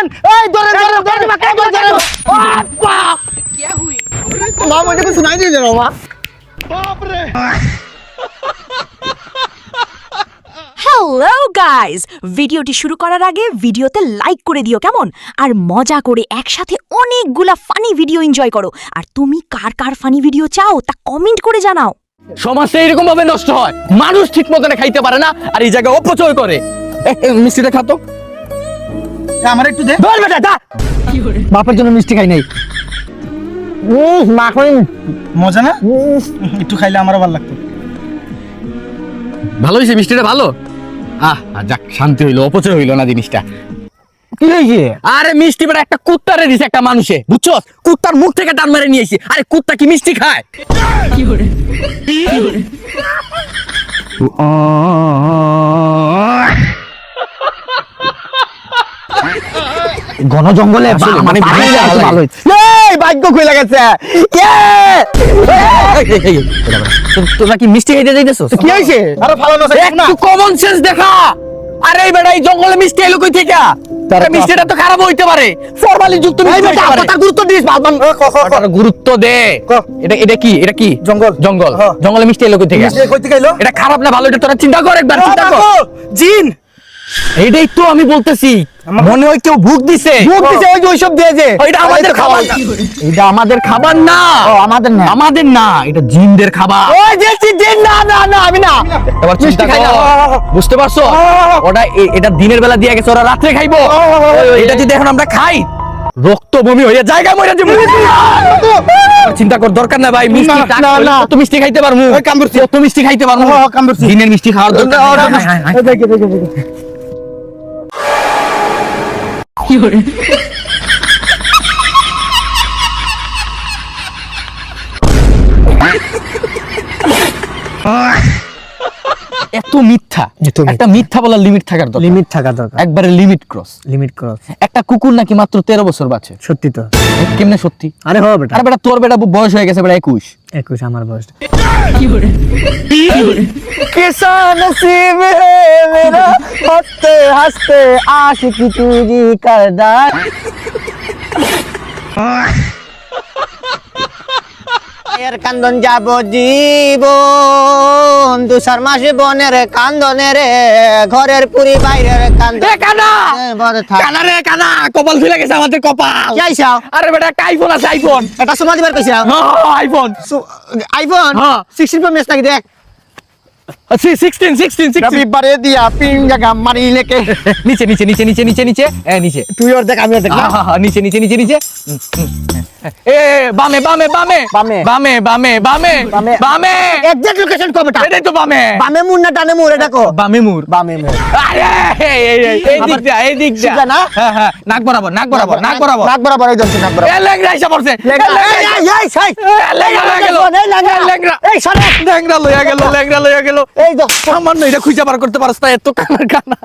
ধরেন এই ধরেন বাপ কি হুই মা मुझे कुछ सुनाई नहीं दे रहा मां बाप रे হ্যালো গাইস, ভিডিওটি শুরু করার আগে ভিডিওতে লাইক করে দিও কেমন, আর মজা করে একসাথে অনেকগুলা ফানি ভিডিও এনজয় করো। আর তুমি কার কার ফানি ভিডিও চাও তা কমেন্ট করে জানাও। সমাজটা এরকম ভাবে নষ্ট হয়, মানুষ ঠিক মতন খাইতে পারে না আর এই জায়গায় অপচয় করে। মিষ্টিটা খাতো আমার একটু দে ধর বেটা দা। বাপের জন্য মিষ্টি খাই নাই। মাখন মজা না একটু খাইলে আমারও ভালো লাগতো। ভালো হয়েছে মিষ্টিটা ভালো। যাক শান্তি হইলো, অপচয় হইলো না জিনিসটা। কি হইছে? আরে মিষ্টি বেটা একটা কুত্তারে দিছে একটা মানুষে, বুঝছো? কুত্তার মুখ থেকে টান মেরে নিয়েছি। আরে কুত্তা কি মিষ্টি খায়? কি করে ঘন জঙ্গলে মানে ভাগ্য খুলে গেছে। তোমরা কি মিষ্টি খাইতে যাইতেছো? কি হইছে? আরে ভালো না একটু কমন সেন্স দেখা। আরে বেটা এই জঙ্গলে মিষ্টি এলো কই থেকে? তার মিষ্টিটা তো খারাপ হইতে পারে, ফরমালিন যুক্ত মিষ্টি হইতে পারে। কথা গুরুত্ব দিস বাবা, গুরুত্ব দে। এটা কি জঙ্গল জঙ্গলে মিষ্টি এলো কই থেকে? মিষ্টি কই থেকে এলো? এটা খারাপ না ভালো এটা তোরা চিন্তা কর, একবার চিন্তা কর। জিন, এইটাই তো আমি বলতেছি, মনে হয় কেউ ভুক দিছে। ওই যে ওইসব দিয়ে যে এটা আমাদের খাবার, এটা আমাদের খাবার না। আমাদের না, আমাদের না, এটা জিনদের খাবার। ওই যে জিন না আমি না। এবার চিন্তা কর, বুঝতে পারছো? ওটা এটা দিনের বেলা দিয়ে গেছে, ওরা রাত্রে খাইবো। এটা যদি এখন আমরা খাই রক্ত বমি হয়ে জায়গা মরে যাবে। চিন্তা কর, দরকার না ভাই। মিষ্টি তো মিষ্টি খাইতে পারবো, তো মিষ্টি খাইতে পারবো। দিনের মিষ্টি খাওয়ার দরকার। এত মিথ্যা, একটা মিথ্যা বলার লিমিট থাকার দরকার। লিমিট থাকা দরকার, একবারে লিমিট ক্রস। একটা কুকুর নাকি মাত্র 13 বছর বাঁচে। সত্যি তো? কেমনে সত্যি? আরে হ বেটা, আরে বেটা তোর বেটা বয়স হয়ে গেছে বেটা 21 আমার বয়স। कैसा नसीब है मेरा, हंसते हंसते आशिकी तुझी करदार। এর কান্দন যাব জীবন, দুসার মাসে বনের কান্দনে রে, ঘরের পুরি বাইরের কান্দন। কানা রে কানা, কপাল ফুলে গেছে আমাদের কপাল। কি আইছাও? আরে বেটা একটা আইফোন আছে, আইফোন। এটা সময় দিবার কইছা? আইফোন 16 প্রো ম্যাক্স নাকি? দেখ 16 রবিবারে দিয়া পিন জায়গা মারি লেকে। নিচে নিচে নিচে নিচে নিচে নিচে নিচে। তুই ওর দেখ, আমি ওর দেখ। নিচে নিচে নিচে নিচে। বামে বামে বামে বামে বামে বামে বামে বামে। এক্সাক্ট লোকেশন কো বেটা? এটাই তো বামে। বামে মুর না ডানে মুর? এটা কো বামে মুর। বামে মুর। আরে এই দিকটা এই দিকটা। সুজা না? হ্যাঁ নাক বরাবর নাক বরাবর নাক বরাবর নাক বরাবর এই জন্য নাক বরাবর। এ ল্যাংড়া এসে পড়ছে। ল্যাংড়া লইয়া গেল ল্যাংড়া। এই সরে ল্যাংড়া লইয়া গেল ল্যাংড়া লইয়া গেল। এই তো সামান্য এটা খুঁজে বার করতে পারছ না, এত কানা কানা।